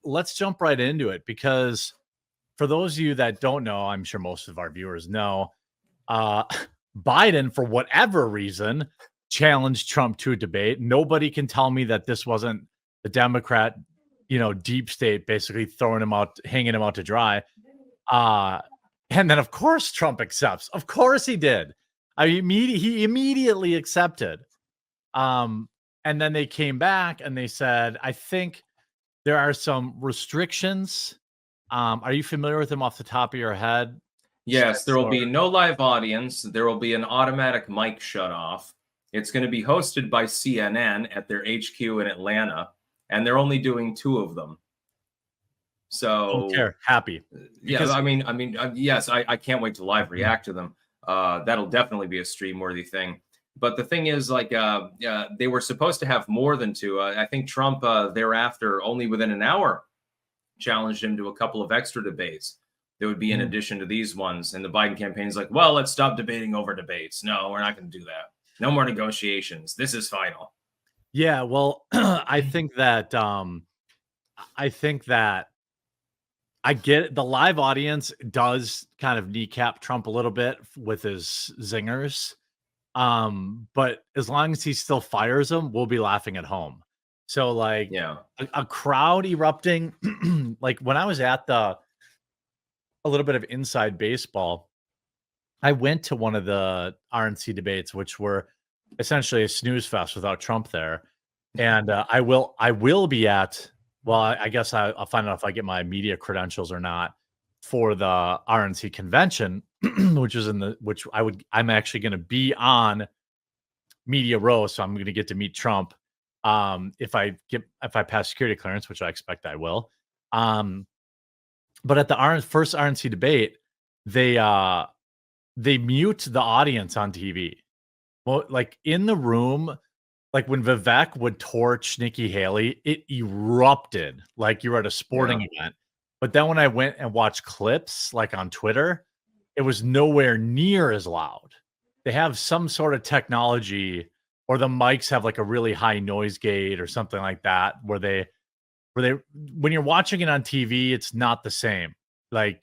let's jump right into it, because for those of you that don't know, I'm sure most of our viewers know, uh, Biden, for whatever reason, challenged Trump to a debate. Nobody can tell me that this wasn't the Democrat, deep state basically throwing him out, hanging him out to dry. And then, of course, Trump accepts. Of course he did. He immediately accepted. And then they came back and they said, I think there are some restrictions. Are you familiar with them off the top of your head? Yes, there will be no live audience. There will be an automatic mic shut off. It's going to be hosted by CNN at their HQ in Atlanta, and they're only doing 2 of them. So don't care. Happy. Yeah, I mean, yes, I can't wait to live react to them. That'll definitely be a stream-worthy thing. But the thing is, like, they were supposed to have more than 2. I think Trump thereafter, only within an hour, challenged him to a couple of extra debates. There would be in addition to these ones. And the Biden campaign is like, well, let's stop debating over debates. No, we're not going to do that. No more negotiations. This is final. Yeah, well, I think that I get it. The live audience does kind of kneecap Trump a little bit with his zingers. But as long as he still fires them, we'll be laughing at home. So like a crowd erupting, like when I was at a little bit of inside baseball, I went to one of the RNC debates, which were essentially a snooze fest without Trump there. And I will be at, well, I guess I'll find out if I get my media credentials or not for the RNC convention, I'm actually going to be on Media Row. So I'm going to get to meet Trump. If I pass security clearance, which I expect I will. But at the first RNC debate, they mute the audience on TV. Well, like in the room, like when Vivek would torch Nikki Haley, it erupted like you were at a sporting event. But then when I went and watched clips like on Twitter, it was nowhere near as loud. They have some sort of technology, or the mics have like a really high noise gate or something like that, where when you're watching it on TV, it's not the same. Like,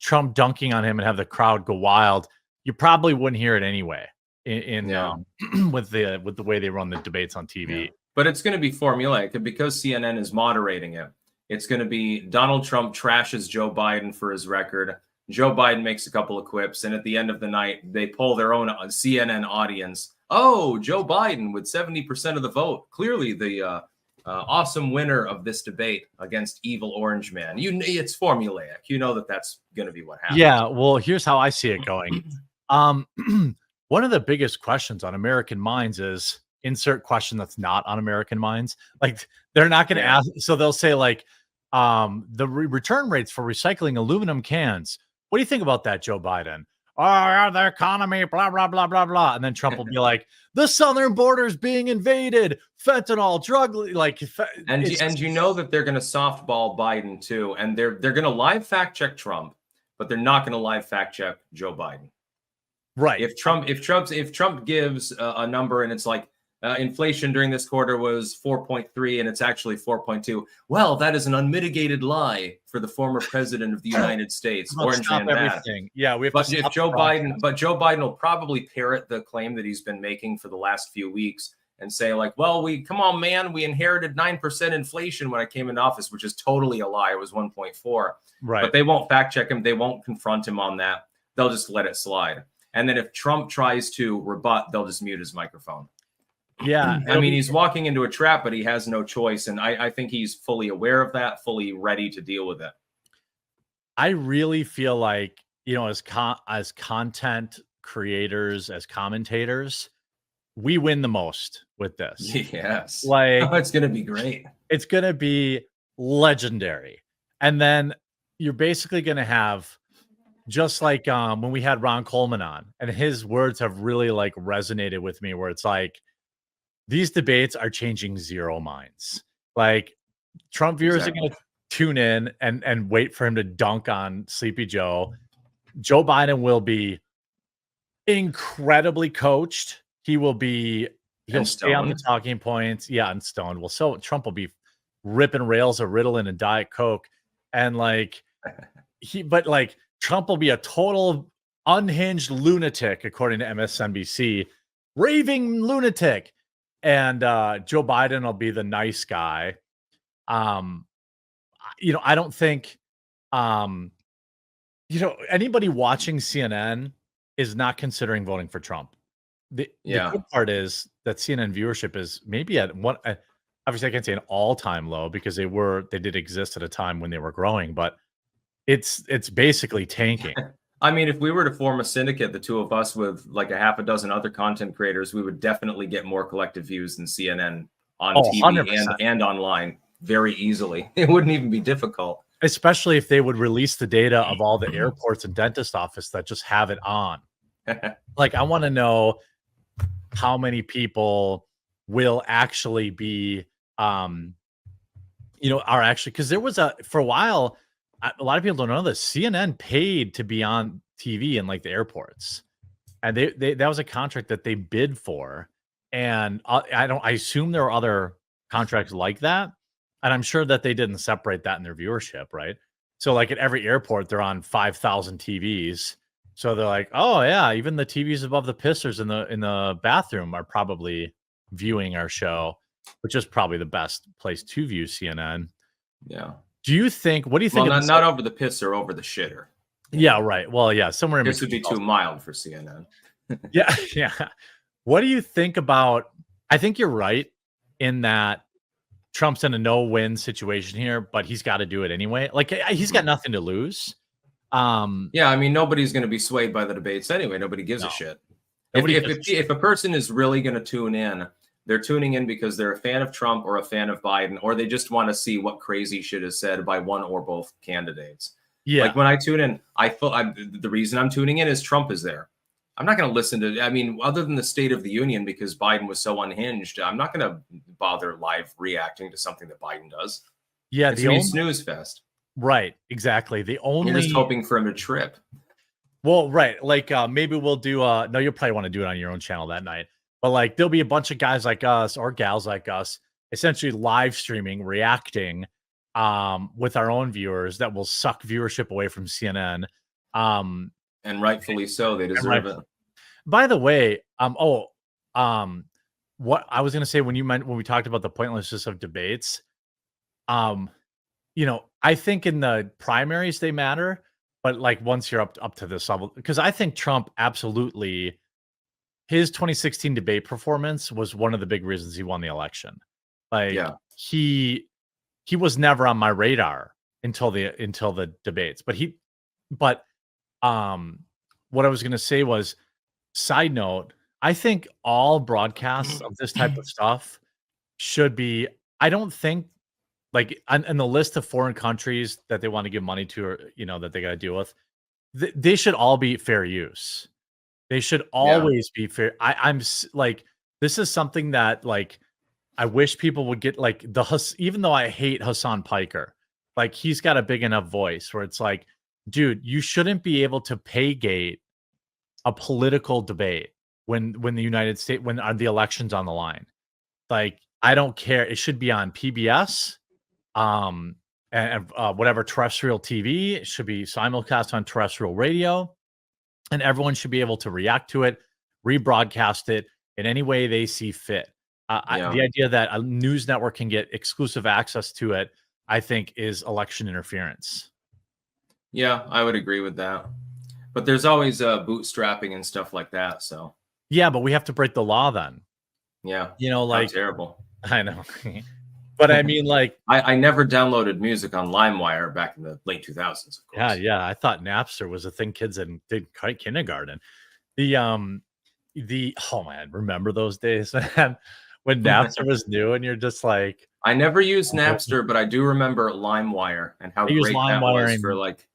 Trump dunking on him and have the crowd go wild, you probably wouldn't hear it anyway with the way they run the debates on TV. Yeah. But it's going to be formulaic because CNN is moderating it. It's going to be Donald Trump trashes Joe Biden for his record. Joe Biden makes a couple of quips, and at the end of the night, they poll their own CNN audience. Oh, Joe Biden with 70% of the vote. Clearly the awesome winner of this debate against evil orange man. It's formulaic. You know that's going to be what happens. Yeah, well, here's how I see it going. One of the biggest questions on American minds is insert question that's not on American minds. Like they're not going to ask. So they'll say like the return rates for recycling aluminum cans. What do you think about that, Joe Biden? Oh, yeah, the economy, blah, blah, blah, blah, blah. And then Trump will be like, the southern border is being invaded, fentanyl, drug, like. And you know that they're going to softball Biden too. And they're going to live fact check Trump, but they're not going to live fact check Joe Biden. Right. If Trump gives a number and it's like inflation during this quarter was 4.3 and it's actually 4.2, well, that is an unmitigated lie for the former president of the United States. Orange man everything. Yeah, but Joe Biden will probably parrot the claim that he's been making for the last few weeks and say like, well, come on, man, we inherited 9% inflation when I came into office, which is totally a lie. It was 1.4. Right. But they won't fact check him. They won't confront him on that. They'll just let it slide. And then if Trump tries to rebut, they'll just mute his microphone. Yeah. I mean, he's walking into a trap, but he has no choice. And I think he's fully aware of that, fully ready to deal with it. I really feel like, as content creators, as commentators, we win the most with this. Yes. Like, it's going to be great. It's going to be legendary. And then you're basically going to have, just like when we had Ron Coleman on, and his words have really like resonated with me, where it's like, these debates are changing zero minds. Like Trump viewers are going to tune in and wait for him to dunk on Sleepy Joe. Joe Biden will be incredibly coached. He'll stay on the talking points. Yeah, and stoned. Well, so Trump will be ripping rails of Ritalin and Diet Coke, and like but like Trump will be a total unhinged lunatic, according to MSNBC, raving lunatic, and Joe Biden will be the nice guy. I don't think, anybody watching CNN is not considering voting for Trump. The good part is that CNN viewership is maybe at one. Obviously, I can't say an all-time low because they did exist at a time when they were growing, but it's basically tanking. I mean, if we were to form a syndicate, the two of us with like a half a dozen other content creators, we would definitely get more collective views than CNN on TV 100%. and online very easily. It wouldn't even be difficult. Especially if they would release the data of all the airports and dentist office that just have it on. Like, I want to know how many people will actually be, are actually, because there was for a while, a lot of people don't know this. CNN paid to be on TV in like the airports, and that was a contract that they bid for. And I assume there were other contracts like that, and I'm sure that they didn't separate that in their viewership, right? So like at every airport, they're on 5,000 TVs. So they're like, oh yeah, even the TVs above the pissers in the bathroom are probably viewing our show, which is probably the best place to view CNN. Yeah. Do you think? What do you think? Well, not over the pisser, over the shitter. Yeah, right. Well, yeah, somewhere in This between. would be too mild for CNN. Yeah, yeah. What do you think about? I think you're right in that Trump's in a no-win situation here, but he's got to do it anyway. Like, he's got nothing to lose. Yeah, I mean, nobody's going to be swayed by the debates anyway. Nobody gives a shit. If a person is really going to tune in, they're tuning in because they're a fan of Trump or a fan of Biden, or they just want to see what crazy shit is said by one or both candidates. Yeah. Like when I tune in, the reason I'm tuning in is Trump is there. I'm not going to listen to, I mean, other than the State of the Union, because Biden was so unhinged, I'm not going to bother live reacting to something that Biden does. Yeah. It's a snooze fest. Right. Exactly. You're just hoping for him to trip. Well, right. Like maybe we'll do, no, you'll probably want to do it on your own channel that night. But like there'll be a bunch of guys like us or gals like us essentially live streaming, reacting with our own viewers that will suck viewership away from CNN. And rightfully so. They deserve it. By the way, what I was going to say when we talked about the pointlessness of debates, I think in the primaries they matter, but like once you're up to this level, because I think Trump absolutely, his 2016 debate performance was one of the big reasons he won the election. Like he was never on my radar until the debates, but what I was going to say was, side note, I think all broadcasts of this type of stuff should be, I don't think like on the list of foreign countries that they want to give money to, or, that they got to deal with, they should all be fair use. They should always be fair. I'm like, this is something that like, I wish people would get like even though I hate Hassan Piker, like he's got a big enough voice where it's like, dude, you shouldn't be able to pay gate a political debate when the United States, when the election's on the line. Like, I don't care. It should be on PBS, and whatever terrestrial TV. It should be simulcast on terrestrial radio, and everyone should be able to react to it, rebroadcast it in any way they see fit. The idea that a news network can get exclusive access to it, I think, is election interference. Yeah, I would agree with that. But there's always bootstrapping and stuff like that. So yeah, but we have to break the law then. Yeah, like terrible. I know, but I mean, like I never downloaded music on LimeWire back in the late 2000s. Of course. Yeah. I thought Napster was a thing kids did kindergarten. Oh man, remember those days, man, when Napster was new and you're just like, I never used Napster, but I do remember LimeWire and how great that was for like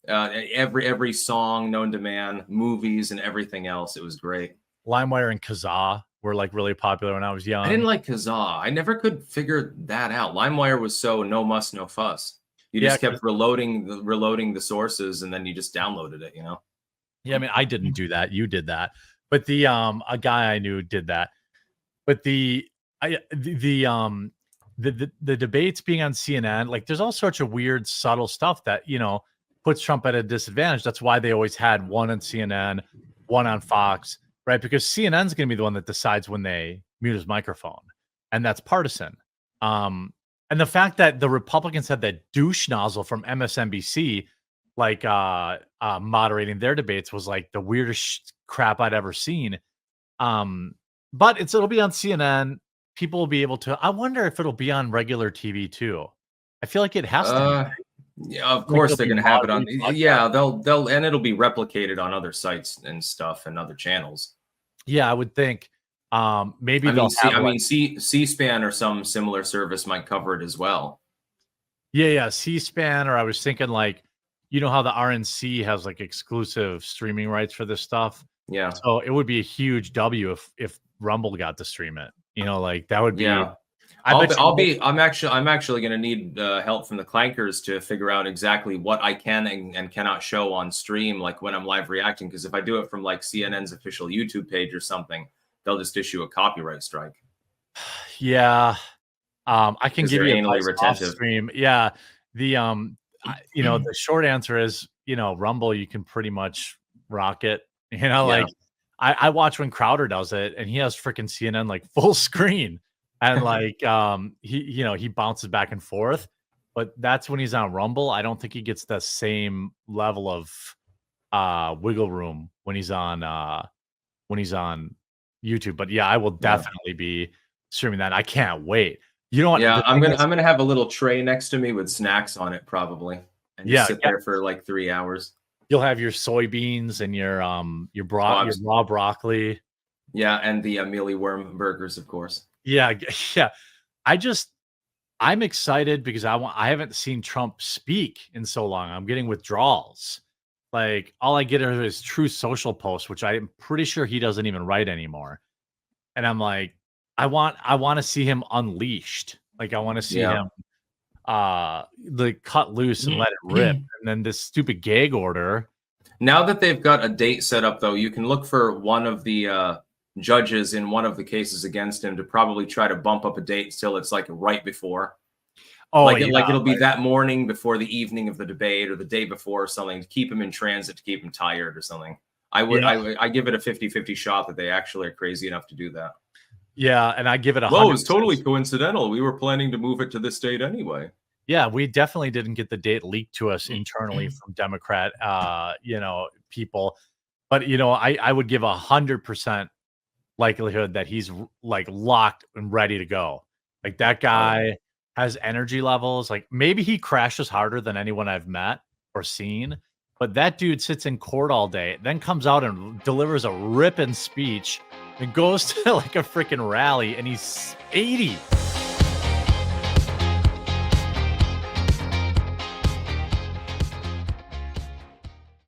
every song known to man, movies, and everything else. It was great. LimeWire and Kazaa were like really popular when I was young. I didn't like Kazaa. I never could figure that out. LimeWire was so no muss, no fuss. You just kept reloading the sources, and then you just downloaded it. Yeah, I mean, I didn't do that. You did that, but a guy I knew did that. But the debates being on CNN, like there's all sorts of weird, subtle stuff that, puts Trump at a disadvantage. That's why they always had one on CNN, one on Fox, right? Because CNN's going to be the one that decides when they mute his microphone, and that's partisan. And the fact that the Republicans had that douche nozzle from MSNBC, like moderating their debates, was like the weirdest crap I'd ever seen. But it'll be on CNN. People will be able to. I wonder if it'll be on regular TV too. I feel like it has to be. Yeah, of course they're going to have it on. Yeah, they'll and it'll be replicated on other sites and stuff and other channels. Yeah, I would think. Maybe C-SPAN or some similar service might cover it as well. Yeah, C-SPAN, or I was thinking like, how the RNC has like exclusive streaming rights for this stuff. Yeah. So it would be a huge W if Rumble got to stream it. Like that would be. Yeah. I'm actually going to need help from the clankers to figure out exactly what I can and cannot show on stream, like when I'm live reacting. Because if I do it from like CNN's official YouTube page or something, they'll just issue a copyright strike. Yeah. I can give you anally retentive stream. Yeah. The short answer is, Rumble, you can pretty much rock it. Like I watch when Crowder does it, and he has freaking CNN like full screen, and like he bounces back and forth. But that's when he's on Rumble. I don't think he gets the same level of wiggle room when he's on YouTube. But yeah, I will definitely be streaming that. I can't wait. You know what? Yeah, I'm gonna have a little tray next to me with snacks on it probably, and just sit there for like 3 hours. You'll have your soybeans and your raw broccoli. Yeah, and the mealy worm burgers, of course. Yeah. I'm excited because I haven't seen Trump speak in so long. I'm getting withdrawals. Like all I get are his True Social posts, which I'm pretty sure he doesn't even write anymore. And I'm like, I want to see him unleashed. Like I want to see him cut loose and let it rip. And then this stupid gag order. Now that they've got a date set up, though, you can look for one of the judges in one of the cases against him to probably try to bump up a date till it's like right before. Oh, like it'll be that morning before the evening of the debate or the day before or something to keep him in transit, to keep him tired or something. I give it a 50-50 shot that they actually are crazy enough to do that. Yeah, and I give it a. Well, it's totally coincidental. We were planning to move it to this date anyway. Yeah, we definitely didn't get the date leaked to us internally from Democrat, people. But I would give 100% likelihood that he's like locked and ready to go. Like that guy has energy levels. Like maybe he crashes harder than anyone I've met or seen. But that dude sits in court all day, then comes out and delivers a ripping speech and goes to like a freaking rally, and he's 80.